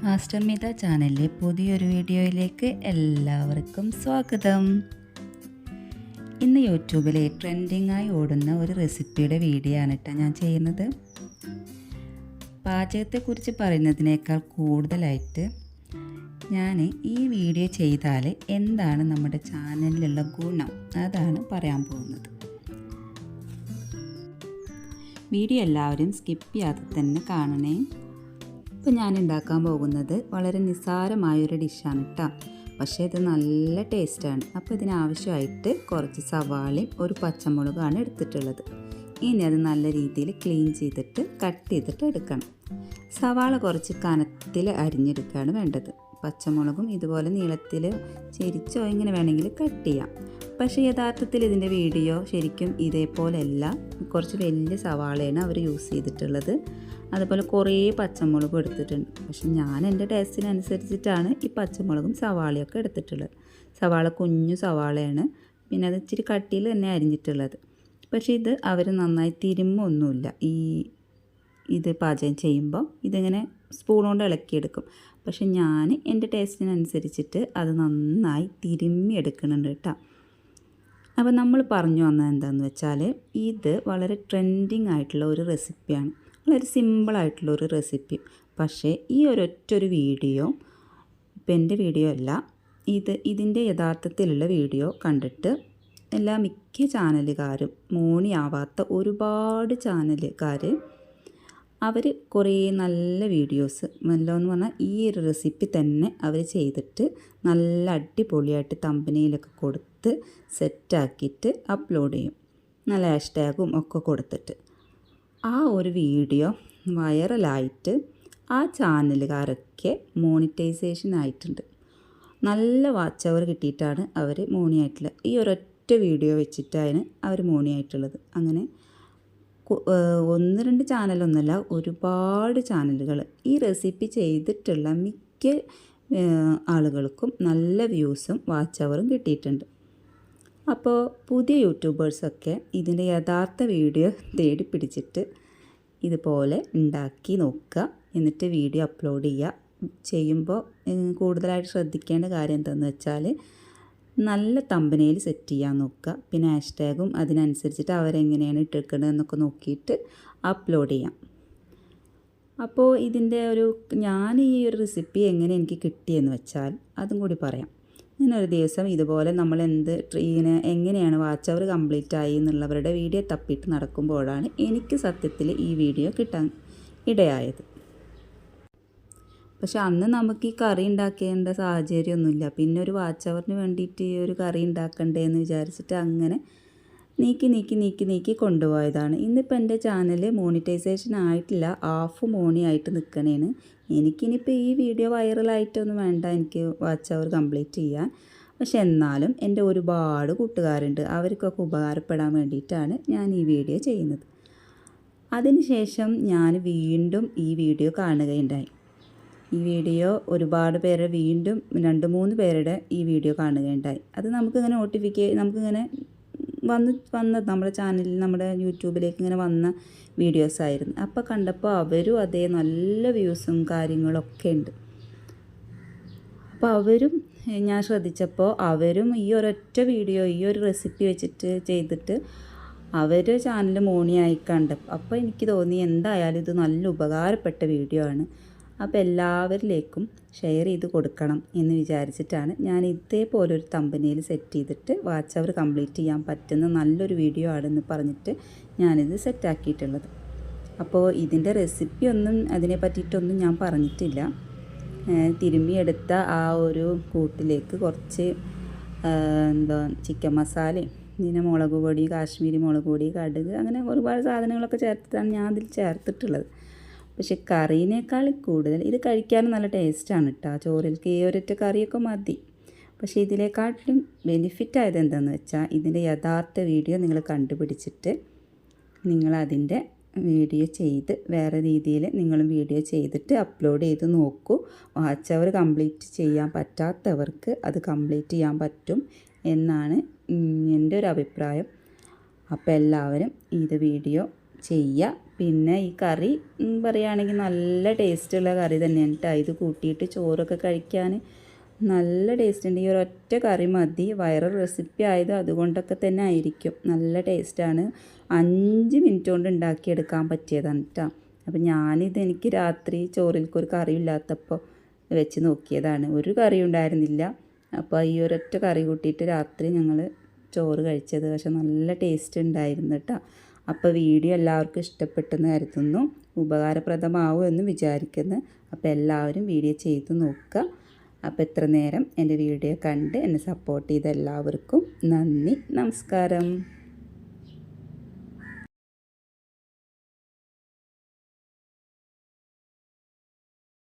Master മിത ചാനലിലെ പുതിയൊരു വീഡിയോയിലേക്ക് എല്ലാവർക്കും സ്വാഗതം. ഇന്ന് യൂട്യൂബിലെ ട്രെൻഡിങ്ങായി ഓടുന്ന ഒരു റെസിപ്പിയുടെ വീഡിയോ ആണ് കേട്ടോ ഞാൻ ചെയ്യുന്നത്. പാചകത്തെക്കുറിച്ച് പറയുന്നതിനേക്കാൾ കൂടുതലായിട്ട് ഞാൻ ഈ വീഡിയോ ചെയ്താൽ എന്താണ് നമ്മുടെ ചാനലിലുള്ള ഗുണം അതാണ് പറയാൻ പോകുന്നത്. വീഡിയോ എല്ലാവരും സ്കിപ്പ് ചെയ്യാതെ തന്നെ കാണണേ. ഇപ്പോൾ ഞാൻ ഉണ്ടാക്കാൻ പോകുന്നത് വളരെ നിസ്സാരമായൊരു ഡിഷാണ് കേട്ടോ, പക്ഷേ ഇത് നല്ല ടേസ്റ്റാണ്. അപ്പോൾ ഇതിനാവശ്യമായിട്ട് കുറച്ച് സവാളയും ഒരു പച്ചമുളകാണ് എടുത്തിട്ടുള്ളത്. ഇനി അത് നല്ല രീതിയിൽ ക്ലീൻ ചെയ്തിട്ട് കട്ട് ചെയ്തിട്ട് എടുക്കണം. സവാള കുറച്ച് കനത്തിൽ അരിഞ്ഞെടുക്കുകയാണ് വേണ്ടത്. പച്ചമുളകും ഇതുപോലെ നീളത്തിൽ ചെരിച്ചോ ഇങ്ങനെ വേണമെങ്കിൽ കട്ട് ചെയ്യാം. പക്ഷേ യഥാർത്ഥത്തിൽ ഇതിൻ്റെ വീഡിയോ ശരിക്കും ഇതേപോലെയല്ല. കുറച്ച് വലിയ സവാളയാണ് അവർ യൂസ് ചെയ്തിട്ടുള്ളത്. അതുപോലെ കുറേ പച്ചമുളകും എടുത്തിട്ടുണ്ട്. പക്ഷെ ഞാൻ എൻ്റെ ടേസ്റ്റിനനുസരിച്ചിട്ടാണ് ഈ പച്ചമുളകും സവാളയൊക്കെ എടുത്തിട്ടുള്ളത്. സവാള കുഞ്ഞു സവാളയാണ്, പിന്നെ അത് ഇച്ചിരി കട്ടിയിൽ തന്നെ അരിഞ്ഞിട്ടുള്ളത്. പക്ഷേ ഇത് അവർ നന്നായി തിരുമ്മൊന്നുമില്ല. ഇത് പാചകം ചെയ്യുമ്പോൾ ഇതിങ്ങനെ സ്പൂൺ കൊണ്ട് ഇളക്കിയെടുക്കും. പക്ഷെ ഞാൻ എൻ്റെ ടേസ്റ്റിനനുസരിച്ചിട്ട് അത് നന്നായി തിരുമ്മി എടുക്കുന്നുണ്ട് കേട്ടോ. അപ്പോൾ നമ്മൾ പറഞ്ഞു വന്നത് എന്താണെന്ന് വെച്ചാൽ ഇത് വളരെ ട്രെൻഡിങ് ആയിട്ടുള്ള ഒരു റെസിപ്പിയാണ്. വളരെ സിമ്പിളായിട്ടുള്ള ഒരു റെസിപ്പി. പക്ഷേ ഈ ഒരൊറ്റൊരു വീഡിയോ, ഇപ്പം എൻ്റെ വീഡിയോ അല്ല, ഇതിൻ്റെ യഥാർത്ഥത്തിലുള്ള വീഡിയോ കണ്ടിട്ട് മിക്ക ചാനലുകാരും, മോണിയാവാത്ത ഒരുപാട് ചാനലുകാർ അവർ കുറേ നല്ല വീഡിയോസ് നല്ലതെന്ന് പറഞ്ഞാൽ ഈ ഒരു റെസിപ്പി തന്നെ അവർ ചെയ്തിട്ട് നല്ല അടിപൊളിയായിട്ട് തമ്പനയിലൊക്കെ കൊടുത്ത് സെറ്റാക്കിയിട്ട് അപ്ലോഡ് ചെയ്യും. നല്ല ഹാഷ്ടാഗും ഒക്കെ കൊടുത്തിട്ട് ആ ഒരു വീഡിയോ വൈറലായിട്ട് ആ ചാനലുകാരൊക്കെ മോണിറ്റൈസേഷൻ ആയിട്ടുണ്ട്. നല്ല വാച്ച് അവർ കിട്ടിയിട്ടാണ് അവർ മോണിയായിട്ടുള്ളത്. ഈ ഒരൊറ്റ വീഡിയോ വെച്ചിട്ടാണ് അവർ മോണിയായിട്ടുള്ളത്. അങ്ങനെ 1-2 ചാനലൊന്നുമല്ല, ഒരുപാട് ചാനലുകൾ ഈ റെസിപ്പി ചെയ്തിട്ടുള്ള മിക്ക ആളുകൾക്കും നല്ല വ്യൂസും വാച്ച് അവറും കിട്ടിയിട്ടുണ്ട്. അപ്പോൾ പുതിയ യൂട്യൂബേഴ്സൊക്കെ ഇതിൻ്റെ യഥാർത്ഥ വീഡിയോ തേടി പിടിച്ചിട്ട് ഇതുപോലെ ഉണ്ടാക്കി നോക്കുക, എന്നിട്ട് വീഡിയോ അപ്ലോഡ് ചെയ്യുമ്പോൾ കൂടുതലായിട്ട് ശ്രദ്ധിക്കേണ്ട കാര്യം എന്താണെന്ന് വെച്ചാൽ നല്ല തമ്പനയിൽ സെറ്റ് ചെയ്യാൻ നോക്കുക. പിന്നെ ഹാഷ്ടാഗും അതിനനുസരിച്ചിട്ട് അവരെങ്ങനെയാണ് ഇട്ടിരിക്കുന്നതെന്നൊക്കെ നോക്കിയിട്ട് അപ്ലോഡ് ചെയ്യാം. അപ്പോൾ ഇതിൻ്റെ ഞാൻ ഈ ഒരു റെസിപ്പി എങ്ങനെ എനിക്ക് കിട്ടിയെന്ന് വെച്ചാൽ അതും കൂടി പറയാം. ഞാനൊരു ദിവസം ഇതുപോലെ നമ്മൾ എങ്ങനെയാണ് വാച്ച് അവർ കംപ്ലീറ്റ് ആയി എന്നുള്ളവരുടെ വീഡിയോ തപ്പിയിട്ട് നടക്കുമ്പോഴാണ് എനിക്ക് സത്യത്തിൽ ഈ വീഡിയോ കിട്ടാൻ ഇടയായത്. പക്ഷെ അന്ന് നമുക്ക് ഈ കറി ഉണ്ടാക്കേണ്ട സാഹചര്യമൊന്നുമില്ല. പിന്നെ ഒരു വാച്ച് അവറിന് വേണ്ടിയിട്ട് ഈ ഒരു കറി ഉണ്ടാക്കണ്ടേ എന്ന് വിചാരിച്ചിട്ട് അങ്ങനെ നീക്കി കൊണ്ടുപോയതാണ്. ഇന്നിപ്പോൾ എൻ്റെ ചാനൽ മോണിറ്റൈസേഷൻ ആയിട്ടില്ല, ഹാഫ് മോണിയായിട്ട് നിൽക്കണേന്. എനിക്കിനിപ്പോൾ ഈ വീഡിയോ വൈറലായിട്ടൊന്നും വേണ്ട എനിക്ക് വാച്ച് അവർ കംപ്ലീറ്റ് ചെയ്യാൻ. പക്ഷെ എന്നാലും എൻ്റെ ഒരുപാട് കൂട്ടുകാരുണ്ട്, അവർക്കൊക്കെ ഉപകാരപ്പെടാൻ വേണ്ടിയിട്ടാണ് ഞാൻ ഈ വീഡിയോ ചെയ്യുന്നത്. അതിനുശേഷം ഞാൻ വീണ്ടും ഈ വീഡിയോ കാണുകയുണ്ടായി. ഈ വീഡിയോ ഒരുപാട് പേരെ വീണ്ടും 2-3 പേരുടെ ഈ വീഡിയോ കാണുകയുണ്ടായി. അത് നമുക്കിങ്ങനെ നമുക്കിങ്ങനെ വന്നത് നമ്മുടെ ചാനലിൽ, നമ്മുടെ യൂട്യൂബിലേക്ക് ഇങ്ങനെ വന്ന വീഡിയോസായിരുന്നു. അപ്പോൾ കണ്ടപ്പോൾ അവരും അതേ നല്ല വ്യൂസും കാര്യങ്ങളൊക്കെ ഉണ്ട്. അപ്പോൾ അവരും ഞാൻ ശ്രദ്ധിച്ചപ്പോൾ അവരും ഈ ഒരൊറ്റ വീഡിയോ, ഈ ഒരു റെസിപ്പി വെച്ചിട്ട് ചെയ്തിട്ട് അവർ ചാനൽ മോണിയായി കണ്ടപ്പോൾ അപ്പോൾ എനിക്ക് തോന്നി എന്തായാലും ഇത് നല്ല ഉപകാരപ്പെട്ട വീഡിയോ ആണ്. അപ്പോൾ എല്ലാവരിലേക്കും ഷെയർ ചെയ്ത് കൊടുക്കണം എന്ന് വിചാരിച്ചിട്ടാണ് ഞാൻ ഇതേപോലൊരു തമ്പനയിൽ സെറ്റ് ചെയ്തിട്ട് വാച്ച് അവർ കംപ്ലീറ്റ് ചെയ്യാൻ പറ്റുന്ന നല്ലൊരു വീഡിയോ ആണെന്ന് പറഞ്ഞിട്ട് ഞാനിത് സെറ്റാക്കിയിട്ടുള്ളത്. അപ്പോൾ ഇതിൻ്റെ റെസിപ്പി അതിനെ പറ്റിയിട്ടൊന്നും ഞാൻ പറഞ്ഞിട്ടില്ല. തിരുമ്മിയെടുത്ത ആ ഒരു കൂട്ടിലേക്ക് കുറച്ച് ചിക്കൻ മസാലയും പിന്നെ മുളക് പൊടി, കാശ്മീരി മുളക് പൊടി, കടുക്, അങ്ങനെ ഒരുപാട് സാധനങ്ങളൊക്കെ ചേർത്തിട്ടാണ് ഞാൻ അതിൽ ചേർത്തിട്ടുള്ളത്. പക്ഷെ കറീനേക്കാൾ കൂടുതൽ ഇത് കഴിക്കാനും നല്ല ടേസ്റ്റാണ് കേട്ടോ. ചോറിലേക്ക് ഈ ഒരൊറ്റ കറിയൊക്കെ മതി. പക്ഷേ ഇതിലേക്കാട്ടിലും ബെനിഫിറ്റ് ആയത് എന്താണെന്ന് വെച്ചാൽ ഇതിൻ്റെ യഥാർത്ഥ വീഡിയോ നിങ്ങൾ കണ്ടുപിടിച്ചിട്ട് നിങ്ങളതിൻ്റെ വീഡിയോ ചെയ്ത് വേറെ രീതിയിൽ നിങ്ങളും വീഡിയോ ചെയ്തിട്ട് അപ്ലോഡ് ചെയ്ത് നോക്കൂ. വാച്ച് അവർ കംപ്ലീറ്റ് ചെയ്യാൻ പറ്റാത്തവർക്ക് അത് കംപ്ലീറ്റ് ചെയ്യാൻ പറ്റും എന്നാണ് എൻ്റെ ഒരു അഭിപ്രായം. അപ്പോൾ എല്ലാവരും ഇത് വീഡിയോ ചെയ്യുക. പിന്നെ ഈ കറി പറയുകയാണെങ്കിൽ നല്ല ടേസ്റ്റുള്ള കറി തന്നെയാണ് കേട്ടോ. ഇത് കൂട്ടിയിട്ട് ചോറൊക്കെ കഴിക്കാൻ നല്ല ടേസ്റ്റ് ഉണ്ട്. ഈ ഒരൊറ്റ കറി മതി. വൈറൽ റെസിപ്പി ആയത് അതുകൊണ്ടൊക്കെ തന്നെ ആയിരിക്കും. നല്ല ടേസ്റ്റാണ്. 5 മിനിറ്റ് കൊണ്ട് ഉണ്ടാക്കിയെടുക്കാൻ പറ്റിയതാണ് കേട്ടോ. അപ്പം എനിക്ക് രാത്രി ചോറിൽക്കൊരു കറി ഇല്ലാത്തപ്പോൾ വെച്ച് നോക്കിയതാണ്. ഒരു കറി ഉണ്ടായിരുന്നില്ല. അപ്പോൾ ഈ ഒരൊറ്റ കറി കൂട്ടിയിട്ട് രാത്രി ഞങ്ങൾ ചോറ് കഴിച്ചത്. പക്ഷെ നല്ല ടേസ്റ്റ് ഉണ്ടായിരുന്നു കേട്ടോ. അപ്പോൾ വീഡിയോ എല്ലാവർക്കും ഇഷ്ടപ്പെട്ടെന്ന് കരുതുന്നു. ഉപകാരപ്രദമാവുമെന്ന് വിചാരിക്കുന്നു. അപ്പോൾ എല്ലാവരും വീഡിയോ ചെയ്ത് നോക്കുക. അപ്പോൾ ഇത്ര നേരം എൻ്റെ വീഡിയോ കണ്ട് എന്നെ സപ്പോർട്ട് ചെയ്ത എല്ലാവർക്കും നന്ദി. നമസ്കാരം.